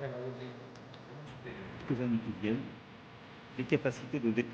quelques années qui viennent, les capacités de défense.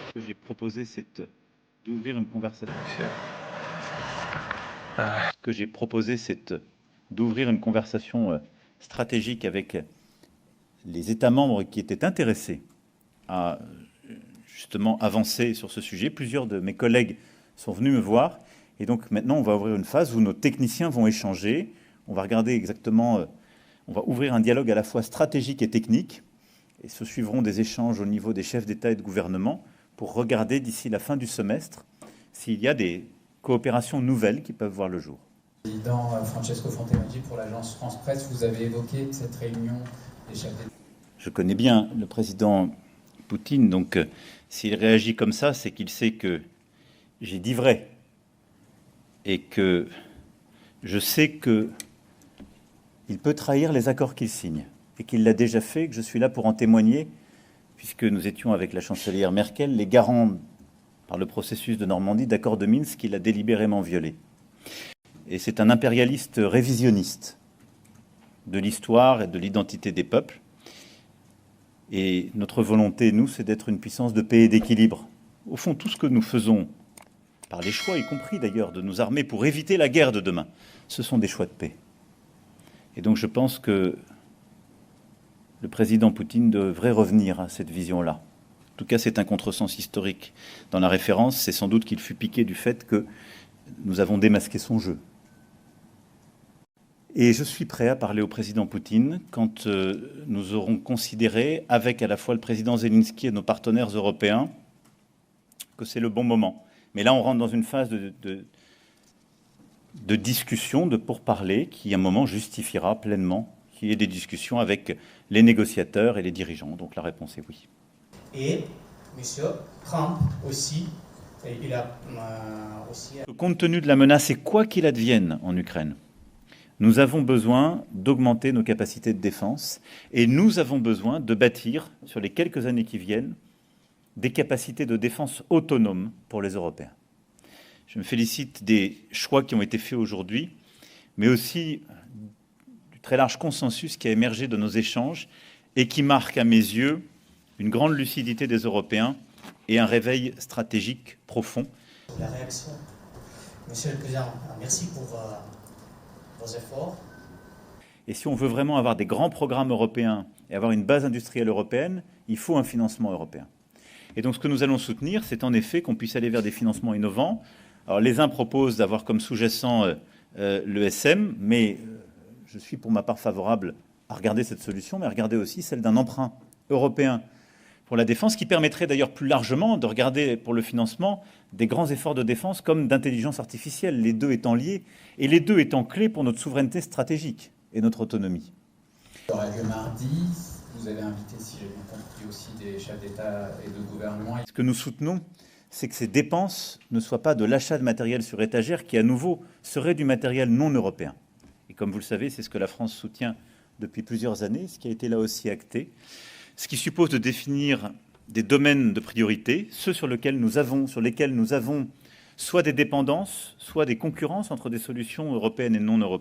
Ce que j'ai proposé, c'est d'ouvrir une conversation. Ce que j'ai proposé, c'est d'ouvrir une conversation stratégique avec les États membres qui étaient intéressés à justement avancer sur ce sujet. Plusieurs de mes collègues sont venus me voir. Et donc maintenant, on va ouvrir une phase où nos techniciens vont échanger. On va regarder exactement, on va ouvrir un dialogue à la fois stratégique et technique. Et se suivront des échanges au niveau des chefs d'État et de gouvernement pour regarder d'ici la fin du semestre s'il y a des coopérations nouvelles qui peuvent voir le jour. Président Francesco Fontenaggi, pour l'agence France Presse, vous avez évoqué cette réunion des chefs d'État. Je connais bien le président Poutine, donc s'il réagit comme ça, c'est qu'il sait que j'ai dit vrai et que je sais qu'il peut trahir les accords qu'il signe et qu'il l'a déjà fait, que je suis là pour en témoigner, puisque nous étions avec la chancelière Merkel les garants par le processus de Normandie d'accords de Minsk qu'il a délibérément violés. Et c'est un impérialiste révisionniste de l'histoire et de l'identité des peuples. Et notre volonté, nous, c'est d'être une puissance de paix et d'équilibre. Au fond, tout ce que nous faisons, par les choix, y compris d'ailleurs de nos armées, pour éviter la guerre de demain, ce sont des choix de paix. Et donc je pense que le président Poutine devrait revenir à cette vision-là. En tout cas, c'est un contresens historique dans la référence. C'est sans doute qu'il fut piqué du fait que nous avons démasqué son jeu. Et je suis prêt à parler au président Poutine quand nous aurons considéré, avec à la fois le président Zelensky et nos partenaires européens, que c'est le bon moment. Mais là, on rentre dans une phase de discussion, de pourparlers, qui à un moment justifiera pleinement qu'il y ait des discussions avec les négociateurs et les dirigeants. Donc la réponse est oui. Et M. Trump aussi, il a aussi... Compte tenu de la menace et quoi qu'il advienne en Ukraine, nous avons besoin d'augmenter nos capacités de défense et nous avons besoin de bâtir, sur les quelques années qui viennent, des capacités de défense autonomes pour les Européens. Je me félicite des choix qui ont été faits aujourd'hui, mais aussi du très large consensus qui a émergé de nos échanges et qui marque à mes yeux une grande lucidité des Européens et un réveil stratégique profond. La réaction. Monsieur le Président, merci pour vos efforts. Et si on veut vraiment avoir des grands programmes européens et avoir une base industrielle européenne, il faut un financement européen. Et donc ce que nous allons soutenir, c'est en effet qu'on puisse aller vers des financements innovants. Alors les uns proposent d'avoir comme sous-jacent l'ESM, mais je suis pour ma part favorable à regarder cette solution, mais à regarder aussi celle d'un emprunt européen pour la défense, qui permettrait d'ailleurs plus largement de regarder pour le financement des grands efforts de défense comme d'intelligence artificielle, les deux étant liés, et les deux étant clés pour notre souveraineté stratégique et notre autonomie. Il y aura lieu mardi. Vous avez invité, si j'ai bien compris, aussi des chefs d'État et de gouvernement. Ce que nous soutenons, c'est que ces dépenses ne soient pas de l'achat de matériel sur étagère qui, à nouveau, serait du matériel non européen. Et comme vous le savez, c'est ce que la France soutient depuis plusieurs années, ce qui a été là aussi acté. Ce qui suppose de définir des domaines de priorité, ceux sur lesquels nous avons soit des dépendances, soit des concurrences entre des solutions européennes et non européennes.